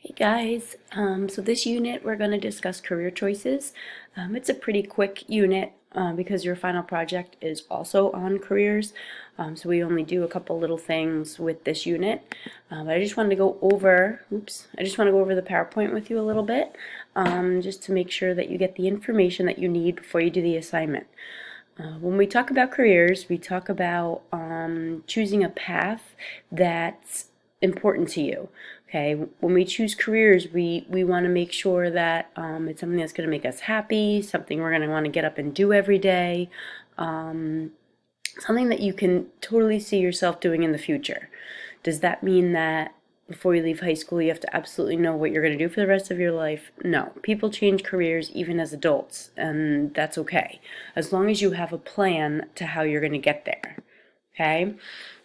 Hey guys, so this unit we're going to discuss career choices. It's a pretty quick unit because your final project is also on careers. So we only do a couple little things with this unit. But I just wanted to go over, I just want to go over the PowerPoint with you a little bit, just to make sure that you get the information that you need before you do the assignment. When we talk about careers, we talk about choosing a path that's important to you. Okay, when we choose careers, we want to make sure that it's something that's going to make us happy, something we're going to want to get up and do every day, um, something that you can totally see yourself doing in the future. Does that mean that before you leave high school you have to absolutely know what you're going to do for the rest of your life? No. People change careers even as adults, and that's okay, as long as you have a plan to how you're going to get there. Okay?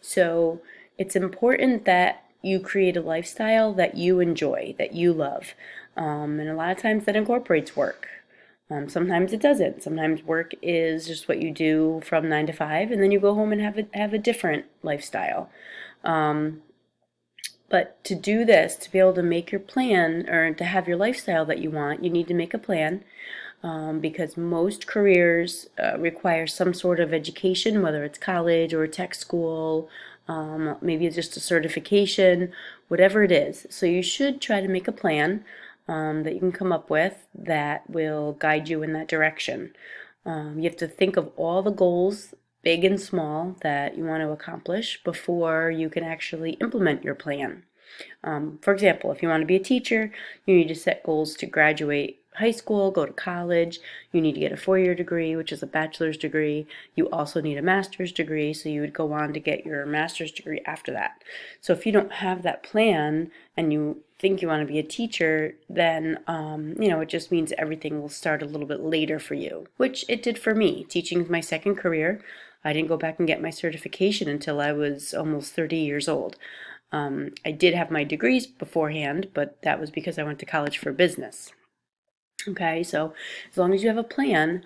So it's important that you create a lifestyle that you enjoy, that you love. And a lot of times that incorporates work. Sometimes it doesn't. Sometimes work is just what you do from 9 to 5, and then you go home and have a different lifestyle. But to do this, to be able to make your plan or to have your lifestyle that you want, you need to make a plan, because most careers require some sort of education, whether it's college or tech school, maybe it's just a certification, whatever it is. So you should try to make a plan that you can come up with that will guide you in that direction. You have to think of all the goals, big and small, that you want to accomplish before you can actually implement your plan. For example, if you want to be a teacher, you need to set goals to graduate high school, go to college. You need to get a 4-year degree, which is a bachelor's degree. You also need a master's degree, so you would go on to get your master's degree after that. So if you don't have that plan and you think you want to be a teacher, then it just means everything will start a little bit later for you, which it did for me. Teaching is my second career. I didn't go back and get my certification until I was almost 30 years old. I did have my degrees beforehand, but that was because I went to college for business. Okay, so as long as you have a plan,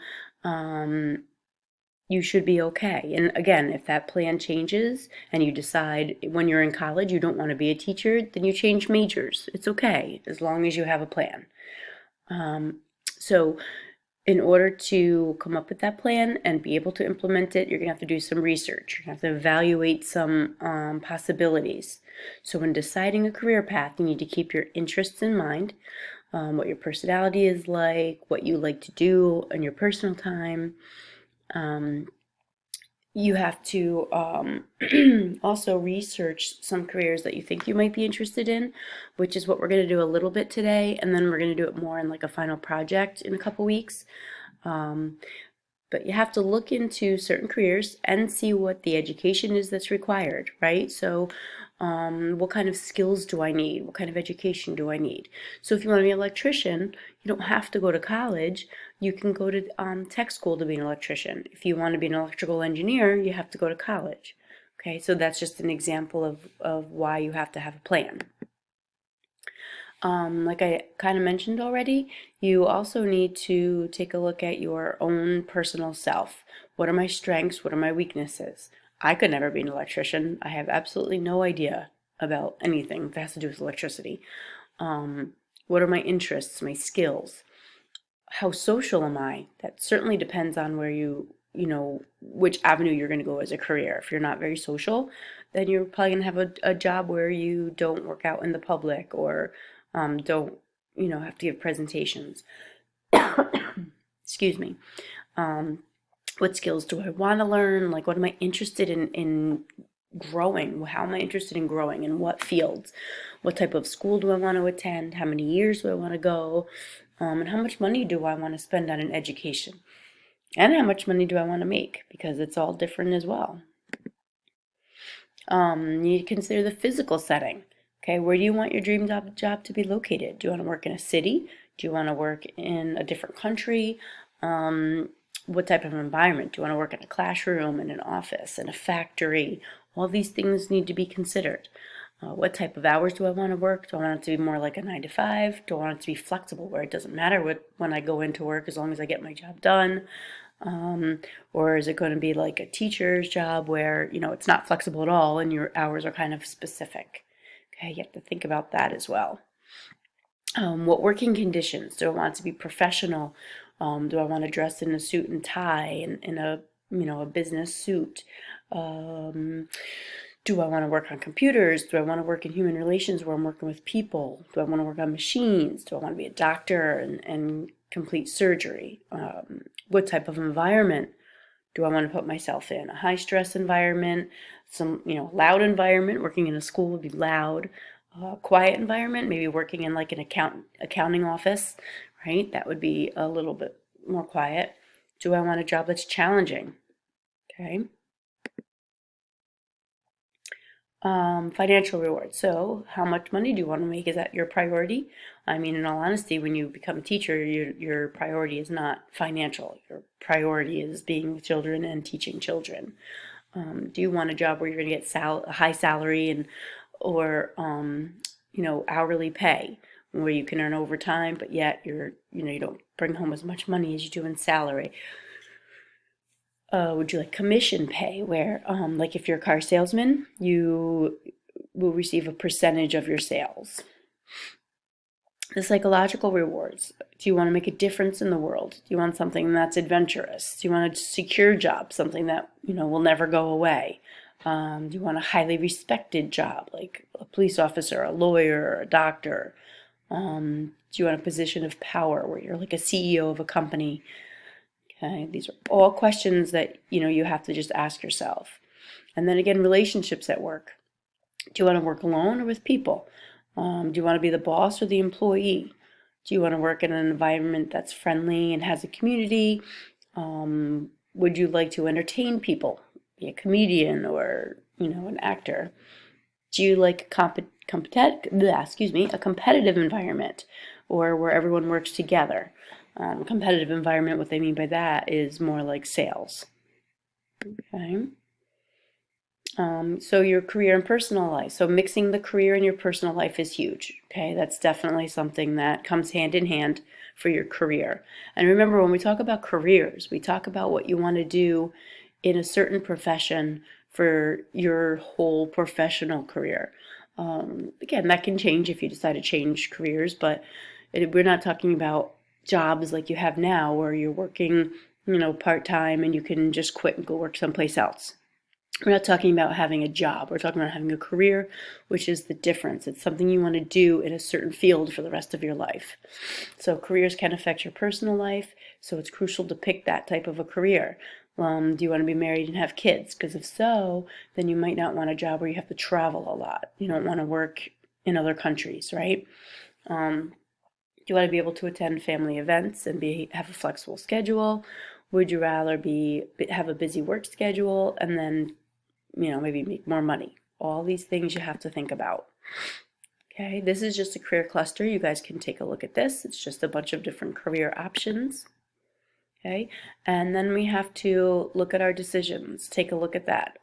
you should be okay. And again, if that plan changes and you decide when you're in college you don't want to be a teacher, then you change majors. It's okay, as long as you have a plan. So in order to come up with that plan and be able to implement it, you're going to have to do some research. You're going to have to evaluate some possibilities. So when deciding a career path, you need to keep your interests in mind, what your personality is like, what you like to do in your personal time. You have to also research some careers that you think you might be interested in, which is what we're going to do a little bit today, and then we're going to do it more in like a final project in a couple weeks. But you have to look into certain careers and see what the education is that's required, right? So what kind of skills do I need? What kind of education do I need? So if you want to be an electrician, you don't have to go to college. You can go to tech school to be an electrician. If you want to be an electrical engineer, you have to go to college. Okay, so that's just an example of why you have to have a plan. Like I kind of mentioned already, you also need to take a look at your own personal self. What are my strengths? What are my weaknesses? I could never be an electrician. I have absolutely no idea about anything that has to do with electricity. What are my interests, my skills? How social am I? That certainly depends on where which avenue you're going to go as a career. If you're not very social, then you're probably going to have a job where you don't work out in the public or don't, have to give presentations. Excuse me. What skills do I want to learn? Like, what am I interested in growing? How am I interested in growing? In what fields? What type of school do I want to attend? How many years do I want to go? And how much money do I want to spend on an education? And how much money do I want to make? Because it's all different as well. You need to consider the physical setting. Okay, where do you want your dream job to be located? Do you want to work in a city? Do you want to work in a different country? What type of environment? Do you want to work in a classroom, in an office, in a factory? All these things need to be considered. What type of hours do I want to work? Do I want it to be more like a 9 to 5? Do I want it to be flexible where it doesn't matter when I go into work as long as I get my job done? Or is it going to be like a teacher's job where, it's not flexible at all and your hours are kind of specific? Okay, you have to think about that as well. What working conditions? Do I want it to be professional? Do I want to dress in a suit and tie and in a a business suit? Um, do I want to work on computers? Do I want to work in human relations where I'm working with people? Do I want to work on machines? Do I want to be a doctor and complete surgery? What type of environment do I want to put myself in? A high stress environment, some, loud environment, working in a school would be loud. Quiet environment, maybe working in like an accounting office, right? That would be a little bit more quiet. Do I want a job that's challenging? Okay. Financial reward. So, how much money do you want to make? Is that your priority? I mean, in all honesty, when you become a teacher, your priority is not financial. Your priority is being with children and teaching children. Do you want a job where you're going to get a high salary and or hourly pay, where you can earn overtime, but yet you don't bring home as much money as you do in salary? Would you like commission pay, where, like if you're a car salesman, you will receive a percentage of your sales? The psychological rewards. Do you want to make a difference in the world? Do you want something that's adventurous? Do you want a secure job, something that, will never go away? Do you want a highly respected job, like a police officer, a lawyer, a doctor? Do you want a position of power where you're like a CEO of a company? Okay, these are all questions that you have to just ask yourself. And then again, relationships at work. Do you want to work alone or with people? Do you want to be the boss or the employee? Do you want to work in an environment that's friendly and has a community? Would you like to entertain people, be a comedian or an actor? Do you like a competitive environment, or where everyone works together? Competitive environment, what they mean by that is more like sales. Okay. So your career and personal life. So mixing the career and your personal life is huge. Okay, that's definitely something that comes hand in hand for your career. And remember, when we talk about careers, we talk about what you want to do in a certain profession for your whole professional career. Again, that can change if you decide to change careers, but we're not talking about jobs like you have now where you're working, part-time and you can just quit and go work someplace else. We're not talking about having a job. We're talking about having a career, which is the difference. It's something you want to do in a certain field for the rest of your life. So careers can affect your personal life, so it's crucial to pick that type of a career. Do you want to be married and have kids? Because if so, then you might not want a job where you have to travel a lot. You don't want to work in other countries, right? Do you want to be able to attend family events and have a flexible schedule? Would you rather have a busy work schedule and then maybe make more money? All these things you have to think about. Okay, this is just a career cluster. You guys can take a look at this. It's just a bunch of different career options. Okay, and then we have to look at our decisions. Take a look at that.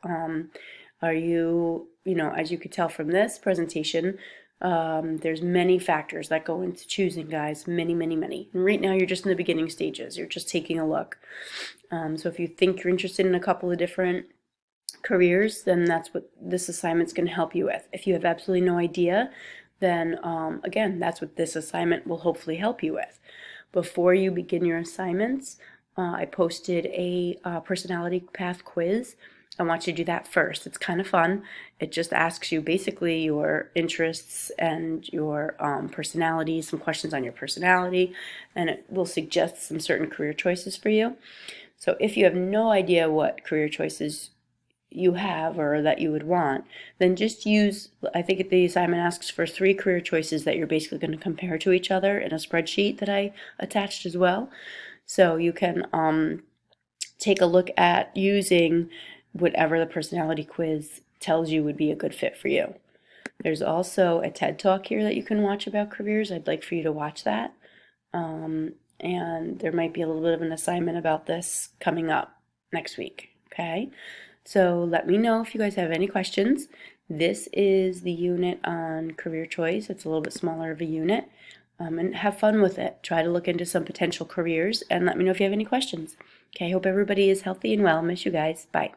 Are you, as you could tell from this presentation, there's many factors that go into choosing, guys. Many, many, many. And right now you're just in the beginning stages. You're just taking a look. So if you think you're interested in a couple of different careers, then that's what this assignment's going to help you with. If you have absolutely no idea, then again, that's what this assignment will hopefully help you with. Before you begin your assignments, I posted a personality path quiz. I want you to do that first. It's kind of fun. It just asks you basically your interests and your personality, some questions on your personality, and it will suggest some certain career choices for you. So if you have no idea what career choices you have or that you would want, then just use, I think the assignment asks for 3 career choices that you're basically going to compare to each other in a spreadsheet that I attached as well. So you can take a look at using whatever the personality quiz tells you would be a good fit for you. There's also a TED Talk here that you can watch about careers. I'd like for you to watch that. And there might be a little bit of an assignment about this coming up next week. Okay? So let me know if you guys have any questions. This is the unit on career choice. It's a little bit smaller of a unit. And have fun with it. Try to look into some potential careers and let me know if you have any questions. Okay, hope everybody is healthy and well. Miss you guys. Bye.